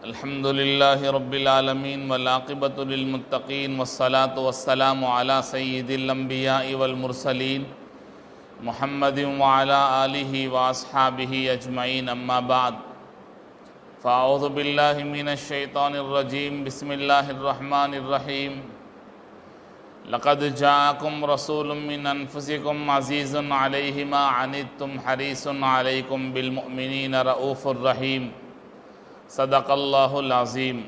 الحمد للہ رب العالمین والعاقبۃ للمتقین والصلاة والسلام علی سید الانبیاء والمرسلین محمد وعلی آلہ واصحابہ اجمعین اما بعد فاعوذ باللہ من الشیطان الرجیم بسم اللہ الرحمن الرحیم لقد جاءکم رسول من انفسکم عزیز علیہ ما عنتم حریص علیکم بالمؤمنین رؤوف الرحیم صدق اللہ العظیم۔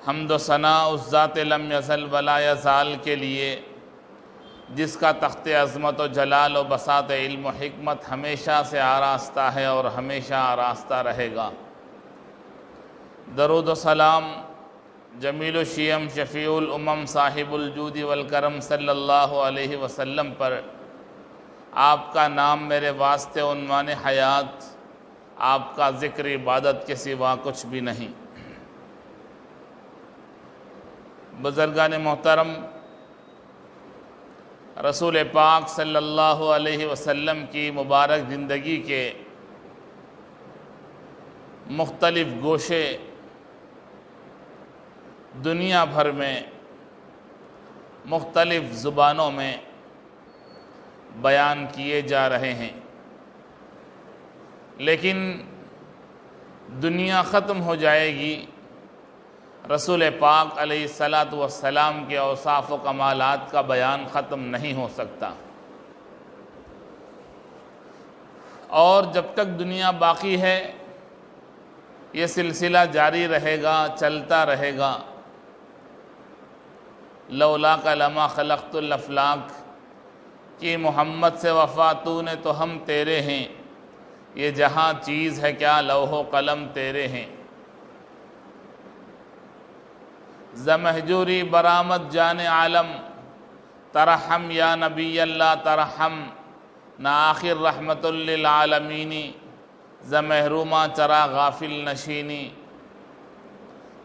حمد و ثناء اس ذات لم یزل ولا یزال کے لیے جس کا تخت عظمت و جلال و بساط علم و حکمت ہمیشہ سے آراستہ ہے اور ہمیشہ آراستہ رہے گا۔ درود و سلام جمیل الشیم شفیع الامم صاحب الجود والکرم صلی اللہ علیہ وسلم پر، آپ کا نام میرے واسطے عنوان حیات، آپ کا ذکر عبادت کے سوا کچھ بھی نہیں۔ بزرگان محترم، رسول پاک صلی اللہ علیہ وسلم کی مبارک زندگی کے مختلف گوشے دنیا بھر میں مختلف زبانوں میں بیان کیے جا رہے ہیں، لیکن دنیا ختم ہو جائے گی، رسول پاک علیہ الصلاۃ والسلام کے اوصاف و کمالات کا بیان ختم نہیں ہو سکتا، اور جب تک دنیا باقی ہے یہ سلسلہ جاری رہے گا، چلتا رہے گا۔ لولاک لما خلقت الافلاک کہ محمد سے وفا تو نے تو ہم تیرے ہیں، یہ جہاں چیز ہے کیا لوح و قلم تیرے ہیں۔ ز مہجوری برآمد جان عالم ترحم یا نبی اللہ ترحم، نہ آخر رحمت للعالمینی ز محرومہ چرا غافل نشینی۔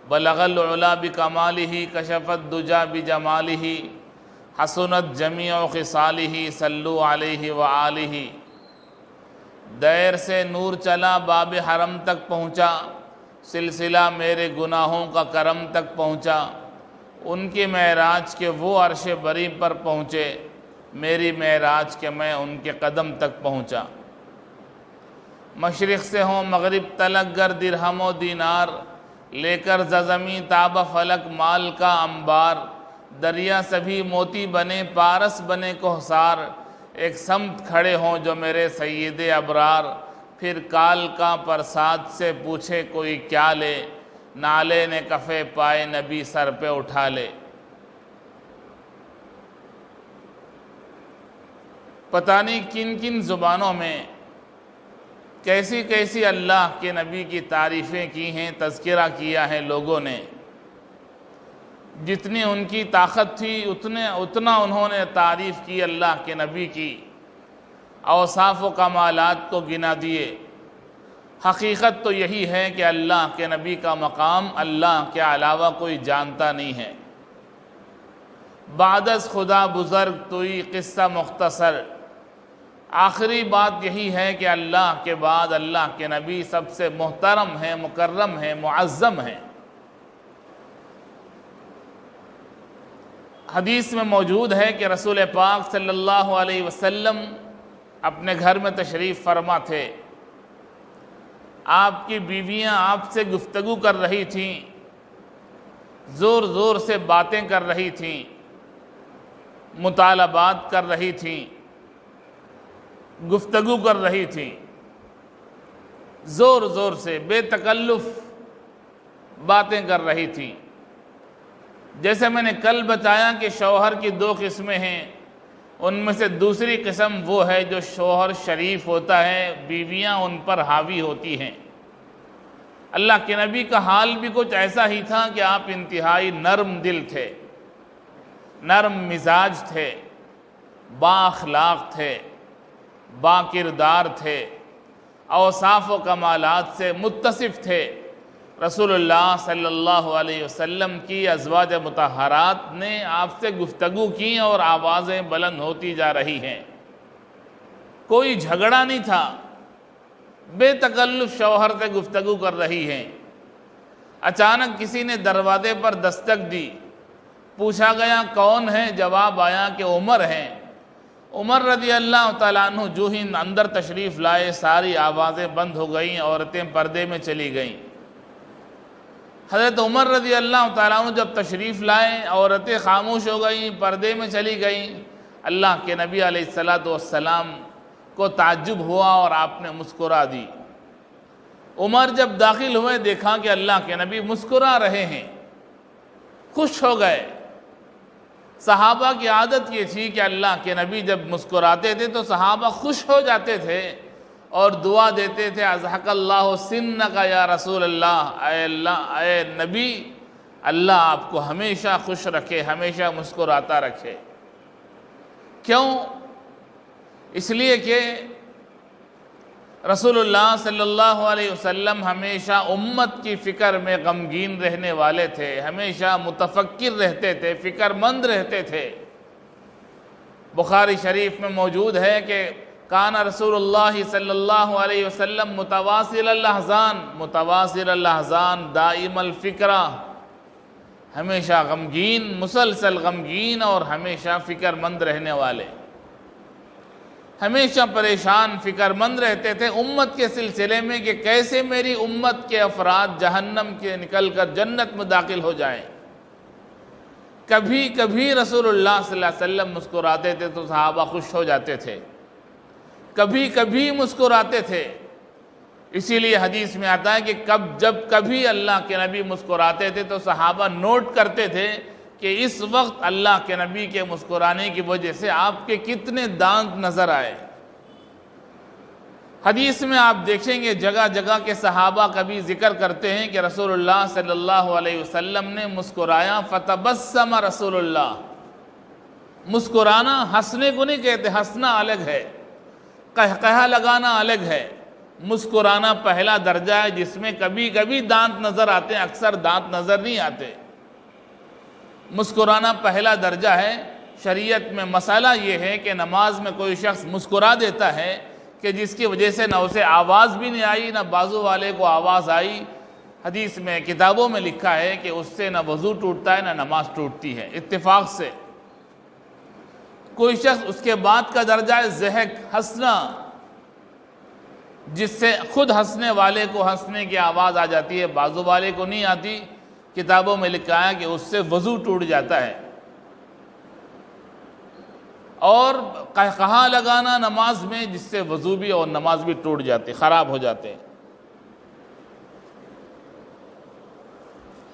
بلغ العلا بکمالہ کشف الدجا بجمالہ، حسنت جمیع خصالہ صلو علیہ وآلہ۔ دیر سے نور چلا باب حرم تک پہنچا، سلسلہ میرے گناہوں کا کرم تک پہنچا۔ ان کی معراج کے وہ عرش بری پر پہنچے، میری معراج کے میں ان کے قدم تک پہنچا۔ مشرق سے ہوں مغرب تلک گر درہم و دینار، لے کر زمیں تاب فلک مال کا انبار۔ دریا سبھی موتی بنے پارس بنے کوہسار، ایک سمت کھڑے ہوں جو میرے سید ابرار۔ پھر کال کا پرساد سے پوچھے کوئی کیا لے، نالے نے کفے پائے نبی سر پہ اٹھا لے۔ پتہ نہیں کن کن زبانوں میں کیسی کیسی اللہ کے نبی کی تعریفیں کی ہیں، تذکرہ کیا ہے لوگوں نے۔ جتنی ان کی طاقت تھی اتنا انہوں نے تعریف کی اللہ کے نبی کی، اوصاف و کمالات کو گنا دیے۔ حقیقت تو یہی ہے کہ اللہ کے نبی کا مقام اللہ کے علاوہ کوئی جانتا نہیں ہے۔ بعد از خدا بزرگ توئی قصہ مختصر، آخری بات یہی ہے کہ اللہ کے بعد اللہ کے نبی سب سے محترم ہیں، مکرم ہیں، معظم ہیں۔ حدیث میں موجود ہے کہ رسول پاک صلی اللہ علیہ وسلم اپنے گھر میں تشریف فرما تھے، آپ کی بیویاں آپ سے گفتگو کر رہی تھیں، زور زور سے باتیں کر رہی تھیں، مطالبات کر رہی تھیں، گفتگو کر رہی تھیں، زور زور سے بے تکلف باتیں کر رہی تھیں۔ جیسے میں نے کل بتایا کہ شوہر کی دو قسمیں ہیں، ان میں سے دوسری قسم وہ ہے جو شوہر شریف ہوتا ہے، بیویاں ان پر حاوی ہوتی ہیں۔ اللہ کے نبی کا حال بھی کچھ ایسا ہی تھا کہ آپ انتہائی نرم دل تھے، نرم مزاج تھے، با اخلاق تھے، با کردار تھے، اوصاف و کمالات سے متصف تھے۔ رسول اللہ صلی اللہ علیہ وسلم کی ازواج مطہرات نے آپ سے گفتگو کی اور آوازیں بلند ہوتی جا رہی ہیں۔ کوئی جھگڑا نہیں تھا، بے تکلف شوہر سے گفتگو کر رہی ہیں۔ اچانک کسی نے دروازے پر دستک دی، پوچھا گیا کون ہے؟ جواب آیا کہ عمر ہیں۔ عمر رضی اللہ تعالیٰ عنہ جو ہی اندر تشریف لائے، ساری آوازیں بند ہو گئیں، عورتیں پردے میں چلی گئیں۔ حضرت عمر رضی اللہ تعالیٰ عنہ جب تشریف لائے، عورتیں خاموش ہو گئیں، پردے میں چلی گئیں۔ اللہ کے نبی علیہ السلام کو تعجب ہوا اور آپ نے مسکرا دی۔ عمر جب داخل ہوئے، دیکھا کہ اللہ کے نبی مسکرا رہے ہیں، خوش ہو گئے۔ صحابہ کی عادت یہ تھی کہ اللہ کے نبی جب مسکراتے تھے تو صحابہ خوش ہو جاتے تھے اور دعا دیتے تھے، اضحک اللہ سنک یا رسول اللہ، اے نبی، اللہ آپ کو ہمیشہ خوش رکھے، ہمیشہ مسکراتا رکھے۔ کیوں؟ اس لیے کہ رسول اللہ صلی اللہ علیہ وسلم ہمیشہ امت کی فکر میں غمگین رہنے والے تھے، ہمیشہ متفکر رہتے تھے، فکر مند رہتے تھے۔ بخاری شریف میں موجود ہے کہ کان رسول اللہ صلی اللہ علیہ وسلم متواصل الاحزان دائم الفکرہ، ہمیشہ غمگین، مسلسل غمگین اور ہمیشہ فکر مند رہنے والے، ہمیشہ پریشان، فکر مند رہتے تھے امت کے سلسلے میں کہ کیسے میری امت کے افراد جہنم کے نکل کر جنت میں داخل ہو جائیں۔ کبھی کبھی رسول اللہ صلی اللہ علیہ وسلم مسکراتے تھے تو صحابہ خوش ہو جاتے تھے، کبھی کبھی مسکراتے تھے۔ اسی لیے حدیث میں آتا ہے کہ جب کبھی اللہ کے نبی مسکراتے تھے تو صحابہ نوٹ کرتے تھے کہ اس وقت اللہ کے نبی کے مسکرانے کی وجہ سے آپ کے کتنے دانت نظر آئے۔ حدیث میں آپ دیکھیں گے جگہ جگہ کے صحابہ کبھی ذکر کرتے ہیں کہ رسول اللہ صلی اللہ علیہ وسلم نے مسکرایا، فتبسم رسول اللہ۔ مسکرانا ہنسنے کو نہیں کہتے، ہنسنا الگ ہے، قہقہہ لگانا الگ ہے۔ مسکرانا پہلا درجہ ہے جس میں کبھی کبھی دانت نظر آتے ہیں، اکثر دانت نظر نہیں آتے۔ مسکرانا پہلا درجہ ہے۔ شریعت میں مسئلہ یہ ہے کہ نماز میں کوئی شخص مسکرا دیتا ہے کہ جس کی وجہ سے نہ اسے آواز بھی نہیں آئی، نہ بازو والے کو آواز آئی، حدیث میں کتابوں میں لکھا ہے کہ اس سے نہ وضو ٹوٹتا ہے نہ نماز ٹوٹتی ہے اتفاق سے۔ کوئی شخص اس کے بعد کا درجہ ہے ضحک، ہنسنا، جس سے خود ہنسنے والے کو ہنسنے کی آواز آ جاتی ہے، بازو والے کو نہیں آتی۔ کتابوں میں لکھا ہے کہ اس سے وضو ٹوٹ جاتا ہے۔ اور قہقہہ لگانا نماز میں، جس سے وضو بھی اور نماز بھی ٹوٹ جاتے، خراب ہو جاتے ہیں۔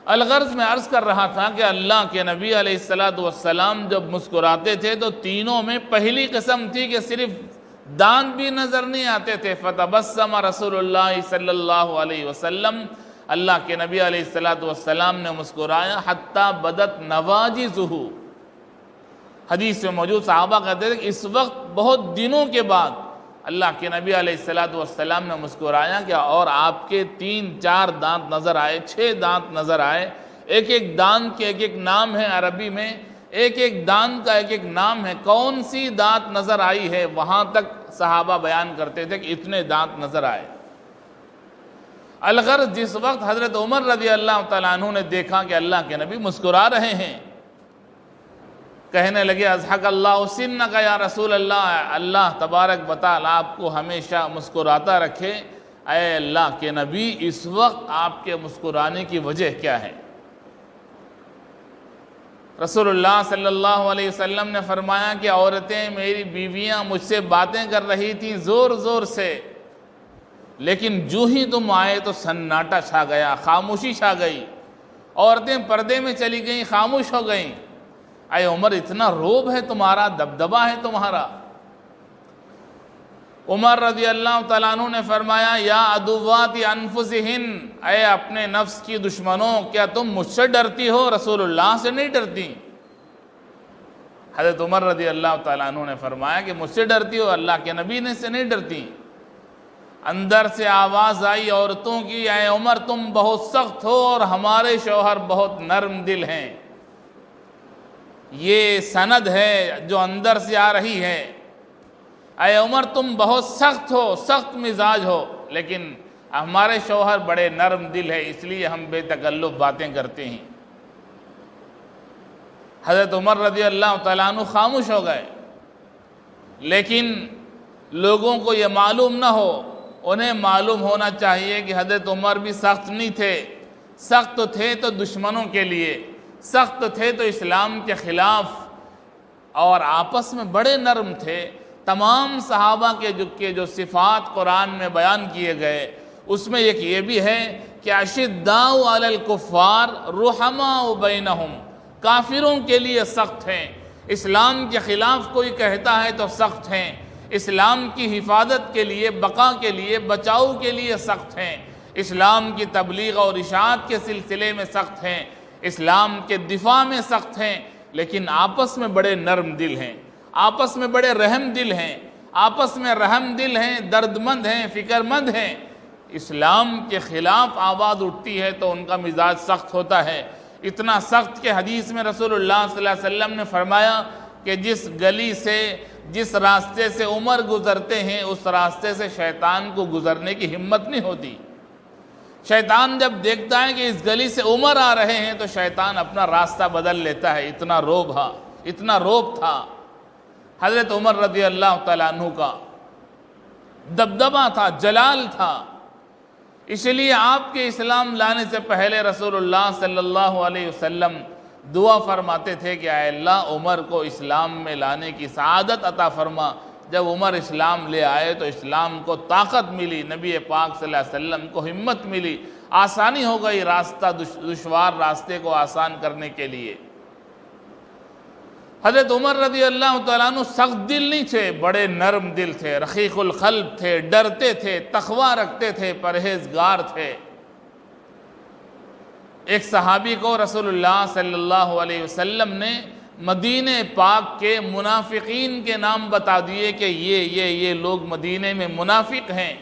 الغرض میں عرض کر رہا تھا کہ اللہ کے نبی علیہ السلام جب مسکراتے تھے تو تینوں میں پہلی قسم تھی کہ صرف دانت بھی نظر نہیں آتے تھے۔ فتبسم رسول اللہ صلی اللہ علیہ وسلم، اللہ کے نبی علیہ السلام نے مسکرایا، حتی بدت نواجذہ۔ حدیث میں موجود صحابہ کہتے تھے کہ اس وقت بہت دنوں کے بعد اللہ کے نبی علیہ السلام نے مسکرایا کہ اور آپ کے 3-4 دانت نظر آئے، 6 دانت نظر آئے۔ ایک ایک دانت کے ایک ایک نام ہے عربی میں، ایک ایک دانت کا ایک ایک نام ہے، کون سی دانت نظر آئی ہے وہاں تک صحابہ بیان کرتے تھے کہ اتنے دانت نظر آئے۔ الغرض جس وقت حضرت عمر رضی اللہ تعالیٰ عنہ نے دیکھا کہ اللہ کے نبی مسکرا رہے ہیں، کہنے لگے اضحک اللہ سنک یا رسول اللہ، اللہ تبارک و تعالیٰ آپ کو ہمیشہ مسکراتا رکھے، اے اللہ کے نبی اس وقت آپ کے مسکرانے کی وجہ کیا ہے؟ رسول اللہ صلی اللہ علیہ وسلم نے فرمایا کہ عورتیں، میری بیویاں مجھ سے باتیں کر رہی تھیں زور زور سے، لیکن جو ہی تم آئے تو سناٹا چھا گیا، خاموشی چھا گئی، عورتیں پردے میں چلی گئیں، خاموش ہو گئیں۔ اے عمر اتنا روب ہے تمہارا، دبدبہ ہے تمہارا۔ عمر رضی اللہ تعالیٰ عنہ نے فرمایا یا عدوات انفسہن، اے اپنے نفس کی دشمنوں، کیا تم مجھ سے ڈرتی ہو؟ رسول اللہ سے نہیں ڈرتی۔ حضرت عمر رضی اللہ تعالیٰ عنہ نے فرمایا کہ مجھ سے ڈرتی ہو، اللہ کے نبی نے سے نہیں ڈرتی۔ اندر سے آواز آئی عورتوں کی، اے عمر تم بہت سخت ہو اور ہمارے شوہر بہت نرم دل ہیں۔ یہ سند ہے جو اندر سے آ رہی ہے، اے عمر تم بہت سخت ہو، سخت مزاج ہو، لیکن ہمارے شوہر بڑے نرم دل ہے، اس لیے ہم بے تکلف باتیں کرتے ہیں۔ حضرت عمر رضی اللہ تعالیٰ عنہ خاموش ہو گئے، لیکن لوگوں کو یہ معلوم نہ ہو، انہیں معلوم ہونا چاہیے کہ حضرت عمر بھی سخت نہیں تھے، سخت تھے تو دشمنوں کے لیے، سخت تھے تو اسلام کے خلاف، اور آپس میں بڑے نرم تھے۔ تمام صحابہ کے جو صفات قرآن میں بیان کیے گئے، اس میں ایک یہ بھی ہے کہ اشداء علی الکفار رحماء بینہم، کافروں کے لیے سخت ہیں، اسلام کے خلاف کوئی کہتا ہے تو سخت ہیں، اسلام کی حفاظت کے لیے، بقا کے لیے، بچاؤ کے لیے سخت ہیں، اسلام کی تبلیغ اور اشاعت کے سلسلے میں سخت ہیں، اسلام کے دفاع میں سخت ہیں، لیکن آپس میں بڑے نرم دل ہیں، آپس میں بڑے رحم دل ہیں، آپس میں رحم دل ہیں، درد مند ہیں، فکر مند ہیں۔ اسلام کے خلاف آواز اٹھتی ہے تو ان کا مزاج سخت ہوتا ہے، اتنا سخت کہ حدیث میں رسول اللہ صلی اللہ علیہ وسلم نے فرمایا کہ جس گلی سے، جس راستے سے عمر گزرتے ہیں، اس راستے سے شیطان کو گزرنے کی ہمت نہیں ہوتی۔ شیطان جب دیکھتا ہے کہ اس گلی سے عمر آ رہے ہیں تو شیطان اپنا راستہ بدل لیتا ہے، اتنا روب تھا حضرت عمر رضی اللہ تعالیٰ عنہ کا، دبدبہ تھا، جلال تھا۔ اس لیے آپ کے اسلام لانے سے پہلے رسول اللہ صلی اللہ علیہ وسلم دعا فرماتے تھے کہ اے اللہ عمر کو اسلام میں لانے کی سعادت عطا فرما۔ جب عمر اسلام لے آئے تو اسلام کو طاقت ملی، نبی پاک صلی اللہ علیہ وسلم کو ہمت ملی، آسانی ہو گئی راستہ، دشوار راستے کو آسان کرنے کے لیے۔ حضرت عمر رضی اللہ تعالیٰ عنہ سخت دل نہیں تھے، بڑے نرم دل تھے، رقیق القلب تھے، ڈرتے تھے، تقویٰ رکھتے تھے، پرہیزگار تھے۔ ایک صحابی کو رسول اللہ صلی اللہ علیہ وسلم نے مدینہ پاک کے منافقین کے نام بتا دیے کہ یہ لوگ مدینہ میں منافق ہیں،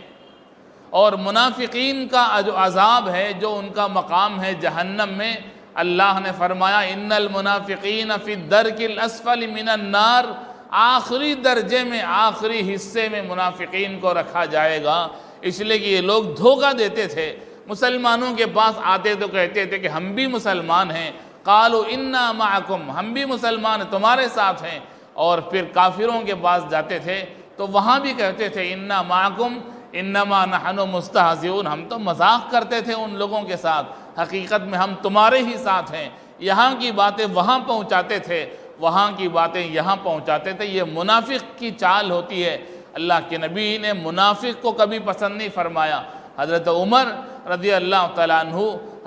اور منافقین کا جو عذاب ہے، جو ان کا مقام ہے جہنم میں، اللہ نے فرمایا ان المنافقین فی الدرک الاسفل من النار، آخری درجے میں، آخری حصے میں منافقین کو رکھا جائے گا۔ اس لیے کہ یہ لوگ دھوکہ دیتے تھے، مسلمانوں کے پاس آتے تو کہتے تھے کہ ہم بھی مسلمان ہیں، قالوا انا معکم، ہم بھی مسلمان ہیں، تمہارے ساتھ ہیں، اور پھر کافروں کے پاس جاتے تھے تو وہاں بھی کہتے تھے انا معکم انما نحن مستہزئون، ہم تو مذاق کرتے تھے ان لوگوں کے ساتھ، حقیقت میں ہم تمہارے ہی ساتھ ہیں۔ یہاں کی باتیں وہاں پہنچاتے تھے، وہاں کی باتیں یہاں پہنچاتے تھے۔ یہ منافق کی چال ہوتی ہے۔ اللہ کے نبی نے منافق کو کبھی پسند نہیں فرمایا۔ حضرت عمر رضی اللہ تعالیٰ عنہ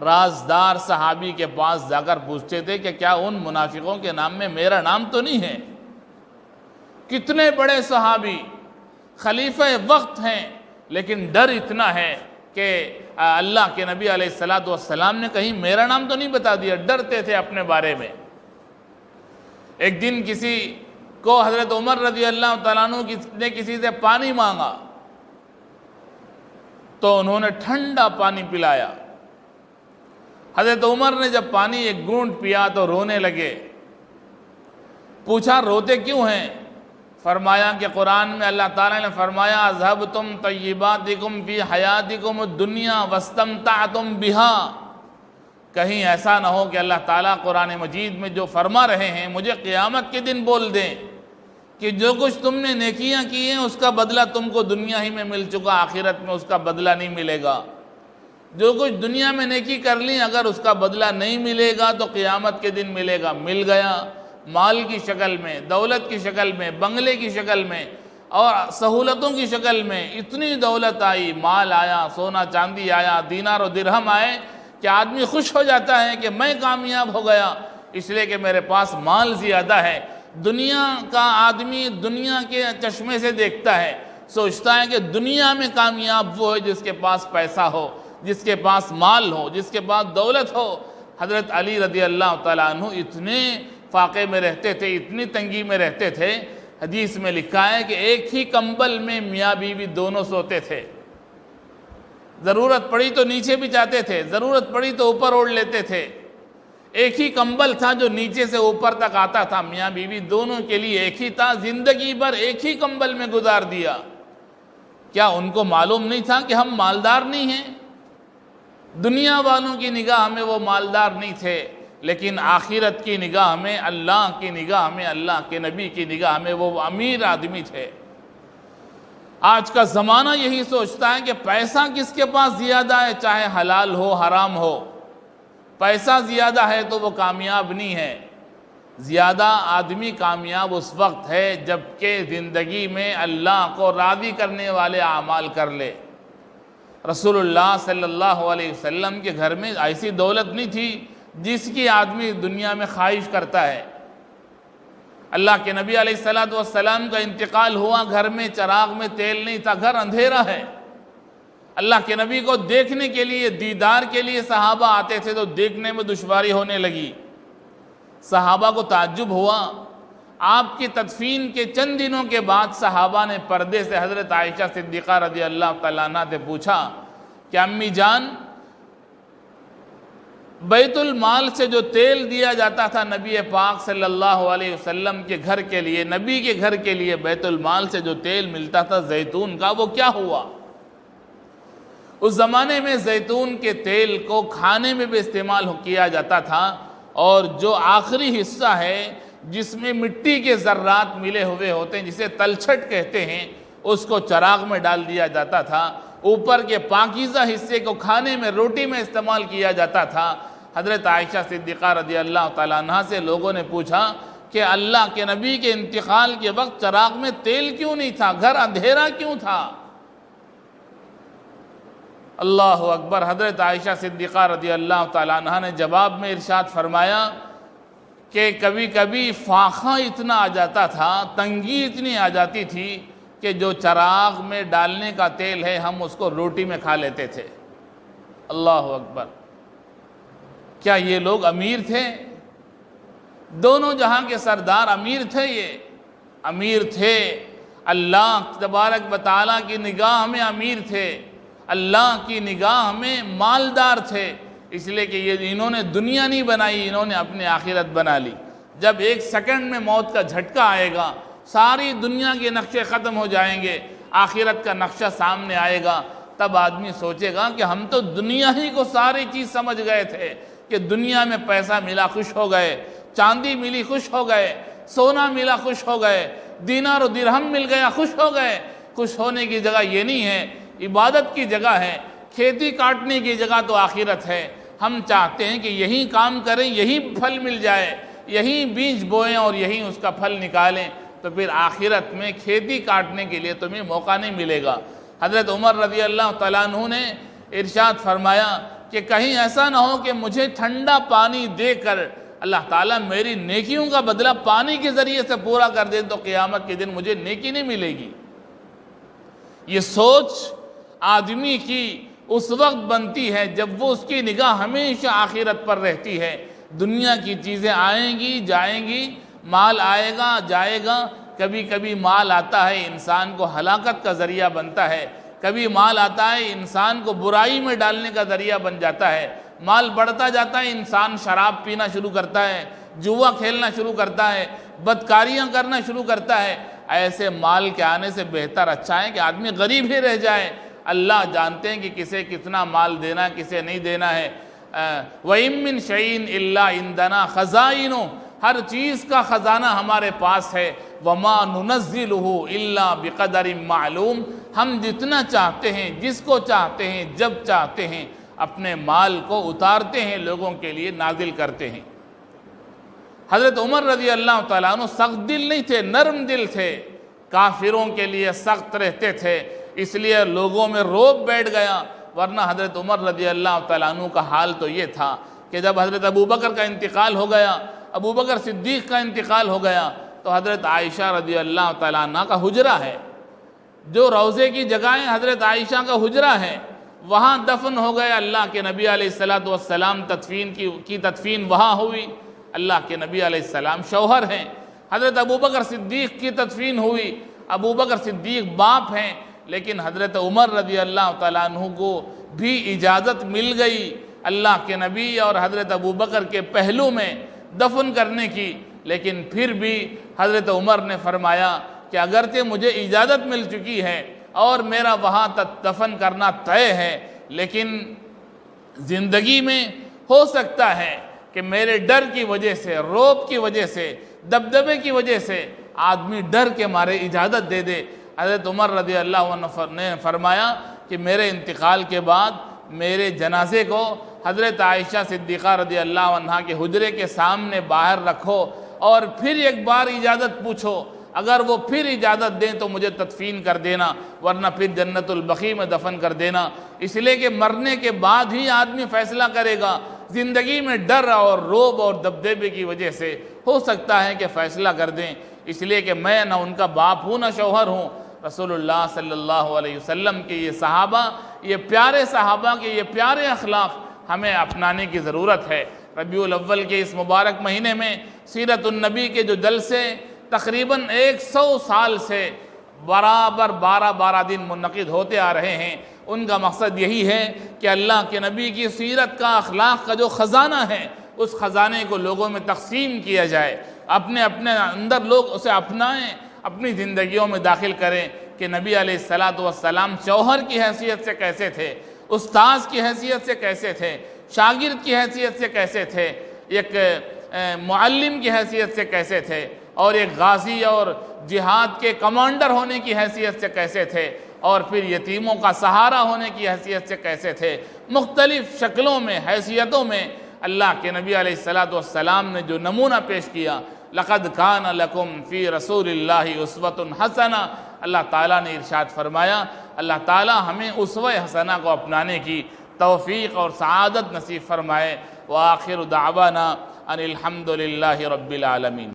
رازدار صحابی کے پاس جا کر پوچھتے تھے کہ کیا ان منافقوں کے نام میں میرا نام تو نہیں ہے؟ کتنے بڑے صحابی، خلیفہ وقت ہیں، لیکن ڈر اتنا ہے کہ اللہ کے نبی علیہ السلام نے کہیں میرا نام تو نہیں بتا دیا، ڈرتے تھے اپنے بارے میں۔ ایک دن کسی کو حضرت عمر رضی اللہ تعالیٰ عنہ نے کسی سے پانی مانگا تو انہوں نے ٹھنڈا پانی پلایا۔ حضرت عمر نے جب پانی ایک گھونٹ پیا تو رونے لگے۔ پوچھا روتے کیوں ہیں؟ فرمایا کہ قرآن میں اللہ تعالیٰ نے فرمایا اذھبتم طیباتکم فی حیاتکم الدنیا واستمتعتم بہا، کہیں ایسا نہ ہو کہ اللہ تعالیٰ قرآن مجید میں جو فرما رہے ہیں مجھے قیامت کے دن بول دیں کہ جو کچھ تم نے نیکیاں کی ہیں اس کا بدلہ تم کو دنیا ہی میں مل چکا، آخرت میں اس کا بدلہ نہیں ملے گا۔ جو کچھ دنیا میں نیکی کر لی اگر اس کا بدلہ نہیں ملے گا تو قیامت کے دن ملے گا۔ مل گیا، مال کی شکل میں، دولت کی شکل میں، بنگلے کی شکل میں اور سہولتوں کی شکل میں، اتنی دولت آئی، مال آیا، سونا چاندی آیا، دینار و درہم آئے کہ آدمی خوش ہو جاتا ہے کہ میں کامیاب ہو گیا اس لیے کہ میرے پاس مال زیادہ ہے۔ دنیا کا آدمی دنیا کے چشمے سے دیکھتا ہے، سوچتا ہے کہ دنیا میں کامیاب وہ ہے جس کے پاس پیسہ ہو، جس کے پاس مال ہو، جس کے پاس دولت ہو۔ حضرت علی رضی اللہ تعالیٰ عنہ اتنے فاقے میں رہتے تھے، اتنی تنگی میں رہتے تھے، حدیث میں لکھا ہے کہ ایک ہی کمبل میں میاں بیوی دونوں سوتے تھے۔ ضرورت پڑی تو نیچے بھی جاتے تھے، ضرورت پڑی تو اوپر اوڑھ لیتے تھے۔ ایک ہی کمبل تھا جو نیچے سے اوپر تک آتا تھا، میاں بیوی دونوں کے لیے ایک ہی تھا، زندگی بھر ایک ہی کمبل میں گزار دیا۔ کیا ان کو معلوم نہیں تھا کہ ہم مالدار نہیں ہیں؟ دنیا والوں کی نگاہ میں وہ مالدار نہیں تھے، لیکن آخرت کی نگاہ میں، اللہ کی نگاہ میں، اللہ کے نبی کی نگاہ میں وہ امیر آدمی تھے۔ آج کا زمانہ یہی سوچتا ہے کہ پیسہ کس کے پاس زیادہ ہے، چاہے حلال ہو حرام ہو، پیسہ زیادہ ہے تو وہ کامیاب نہیں ہے۔ زیادہ آدمی کامیاب اس وقت ہے جب کہ زندگی میں اللہ کو راضی کرنے والے اعمال کر لے۔ رسول اللہ صلی اللہ علیہ وسلم کے گھر میں ایسی دولت نہیں تھی جس کی آدمی دنیا میں خواہش کرتا ہے۔ اللہ کے نبی علیہ السلام کا انتقال ہوا، گھر میں چراغ میں تیل نہیں تھا، گھر اندھیرا ہے۔ اللہ کے نبی کو دیکھنے کے لیے، دیدار کے لیے صحابہ آتے تھے تو دیکھنے میں دشواری ہونے لگی۔ صحابہ کو تعجب ہوا۔ آپ کی تدفین کے چند دنوں کے بعد صحابہ نے پردے سے حضرت عائشہ صدیقہ رضی اللہ تعالیٰ عنہ سے پوچھا کہ امی جان، بیت المال سے جو تیل دیا جاتا تھا نبی پاک صلی اللہ علیہ وسلم کے گھر کے لیے، نبی کے گھر کے لیے بیت المال سے جو تیل ملتا تھا زیتون کا، وہ کیا ہوا؟ اس زمانے میں زیتون کے تیل کو کھانے میں بھی استعمال کیا جاتا تھا، اور جو آخری حصہ ہے جس میں مٹی کے ذرات ملے ہوئے ہوتے ہیں، جسے تلچھٹ کہتے ہیں، اس کو چراغ میں ڈال دیا جاتا تھا۔ اوپر کے پاکیزہ حصے کو کھانے میں، روٹی میں استعمال کیا جاتا تھا۔ حضرت عائشہ صدیقہ رضی اللہ تعالیٰ عنہ سے لوگوں نے پوچھا کہ اللہ کے نبی کے انتقال کے وقت چراغ میں تیل کیوں نہیں تھا، گھر اندھیرا کیوں تھا؟ اللہ اکبر۔ حضرت عائشہ صدیقہ رضی اللہ تعالیٰ عنہ نے جواب میں ارشاد فرمایا کہ کبھی کبھی فاقہ اتنا آ جاتا تھا، تنگی اتنی آ جاتی تھی کہ جو چراغ میں ڈالنے کا تیل ہے ہم اس کو روٹی میں کھا لیتے تھے۔ اللہ اکبر۔ کیا یہ لوگ امیر تھے؟ دونوں جہاں کے سردار امیر تھے، یہ امیر تھے، اللہ تبارک و تعالیٰ کی نگاہ میں امیر تھے، اللہ کی نگاہ میں مالدار تھے، اس لیے کہ یہ انہوں نے دنیا نہیں بنائی، انہوں نے اپنی آخرت بنا لی۔ جب ایک سیکنڈ میں موت کا جھٹکا آئے گا، ساری دنیا کے نقشے ختم ہو جائیں گے، آخرت کا نقشہ سامنے آئے گا، تب آدمی سوچے گا کہ ہم تو دنیا ہی کو ساری چیز سمجھ گئے تھے کہ دنیا میں پیسہ ملا خوش ہو گئے، چاندی ملی خوش ہو گئے، سونا ملا خوش ہو گئے، دینار و درہم مل گیا خوش ہو گئے۔ خوش ہونے کی جگہ یہ نہیں ہے، عبادت کی جگہ ہے، کھیتی کاٹنے کی جگہ تو آخرت ہے۔ ہم چاہتے ہیں کہ یہی کام کریں، یہی پھل مل جائے، یہی بیج بوئیں اور یہی اس کا پھل نکالیں، تو پھر آخرت میں کھیتی کاٹنے کے لیے تمہیں موقع نہیں ملے گا۔ حضرت عمر رضی اللہ تعالیٰ عنہ نے ارشاد فرمایا کہ کہیں ایسا نہ ہو کہ مجھے ٹھنڈا پانی دے کر اللہ تعالیٰ میری نیکیوں کا بدلہ پانی کے ذریعے سے پورا کر دیں تو قیامت کے دن مجھے نیکی نہیں ملے گی۔ یہ سوچ آدمی کی اس وقت بنتی ہے جب وہ اس کی نگاہ ہمیشہ آخرت پر رہتی ہے۔ دنیا کی چیزیں آئیں گی جائیں گی، مال آئے گا جائے گا، کبھی کبھی مال آتا ہے انسان کو ہلاکت کا ذریعہ بنتا ہے، کبھی مال آتا ہے انسان کو برائی میں ڈالنے کا ذریعہ بن جاتا ہے۔ مال بڑھتا جاتا ہے، انسان شراب پینا شروع کرتا ہے، جوا کھیلنا شروع کرتا ہے، بدکاریاں کرنا شروع کرتا ہے۔ ایسے مال کے آنے سے بہتر اچھا ہے کہ آدمی غریب ہی رہ جائے۔ اللہ جانتے ہیں کہ کسے کتنا مال دینا کسے نہیں دینا ہے۔ وَإِن مِّن شَيْءٍ إِلَّا عِندَنَا خَزَائِنُهُ، ہر چیز کا خزانہ ہمارے پاس ہے۔ وَمَا نُنَزِّلُهُ إِلَّا بِقَدَرٍ مَّعْلُومٍ، ہم جتنا چاہتے ہیں، جس کو چاہتے ہیں، جب چاہتے ہیں، اپنے مال کو اتارتے ہیں، لوگوں کے لیے نازل کرتے ہیں۔ حضرت عمر رضی اللہ تعالیٰ عنہ سخت دل نہیں تھے، نرم دل تھے، کافروں کے لیے سخت رہتے تھے، اس لیے لوگوں میں روب بیٹھ گیا۔ ورنہ حضرت عمر رضی اللہ تعالیٰ عنہ کا حال تو یہ تھا کہ جب حضرت ابوبکر کا انتقال ہو گیا، ابوبکر صدیق کا انتقال ہو گیا، تو حضرت عائشہ رضی اللہ تعالیٰ عنہ کا حجرہ ہے، جو روضے کی جگہ ہے، حضرت عائشہ کا حجرہ ہے، وہاں دفن ہو گئے۔ اللہ کے نبی علیہ السلام کی تدفین وہاں ہوئی۔ اللہ کے نبی علیہ السلام شوہر ہیں۔ حضرت ابوبکر صدیق کی تدفین ہوئی، ابوبکر صدیق باپ ہیں، لیکن حضرت عمر رضی اللہ تعالیٰ عنہ کو بھی اجازت مل گئی اللہ کے نبی اور حضرت ابوبکر کے پہلو میں دفن کرنے کی، لیکن پھر بھی حضرت عمر نے فرمایا کہ اگرچہ مجھے اجازت مل چکی ہے اور میرا وہاں تک دفن کرنا طے ہے، لیکن زندگی میں ہو سکتا ہے کہ میرے ڈر کی وجہ سے، رعب کی وجہ سے، دبدبے کی وجہ سے آدمی ڈر کے مارے اجازت دے دے۔ حضرت عمر رضی اللہ عنہ نے فرمایا کہ میرے انتقال کے بعد میرے جنازے کو حضرت عائشہ صدیقہ رضی اللہ عنہ کے حجرے کے سامنے باہر رکھو اور پھر ایک بار اجازت پوچھو، اگر وہ پھر اجازت دیں تو مجھے تدفین کر دینا، ورنہ پھر جنت البقیع میں دفن کر دینا۔ اس لیے کہ مرنے کے بعد ہی آدمی فیصلہ کرے گا۔ زندگی میں ڈر اور رعب اور دبدبے کی وجہ سے ہو سکتا ہے کہ فیصلہ کر دیں، اس لیے کہ میں نہ ان کا باپ ہوں نہ شوہر ہوں۔ رسول اللہ صلی اللہ علیہ وسلم کے یہ صحابہ، یہ پیارے صحابہ کے یہ پیارے اخلاق ہمیں اپنانے کی ضرورت ہے۔ ربیع الاول کے اس مبارک مہینے میں سیرت النبی کے جو جلسے تقریباً 100 سال سے برابر 12 دن منعقد ہوتے آ رہے ہیں، ان کا مقصد یہی ہے کہ اللہ کے نبی کی سیرت کا، اخلاق کا جو خزانہ ہے، اس خزانے کو لوگوں میں تقسیم کیا جائے، اپنے اندر لوگ اسے اپنائیں، اپنی زندگیوں میں داخل کریں کہ نبی علیہ السلام شوہر کی حیثیت سے کیسے تھے، استاذ کی حیثیت سے کیسے تھے، شاگرد کی حیثیت سے کیسے تھے، ایک معلم کی حیثیت سے کیسے تھے، اور ایک غازی اور جہاد کے کمانڈر ہونے کی حیثیت سے کیسے تھے، اور پھر یتیموں کا سہارا ہونے کی حیثیت سے کیسے تھے۔ مختلف شکلوں میں، حیثیتوں میں اللہ کے نبی علیہ السلام نے جو نمونہ پیش کیا، لَقَدْ كَانَ لَكُمْ فِي رَسُولِ اللَّهِ أُسْوَةٌ حَسَنَةٌ، اللہ تعالیٰ نے ارشاد فرمایا، اللہ تعالیٰ ہمیں اسوہ حسنہ کو اپنانے کی توفیق اور سعادت نصیب فرمائے۔ وآخر دعوانا ان الحمد للہ رب العالمین۔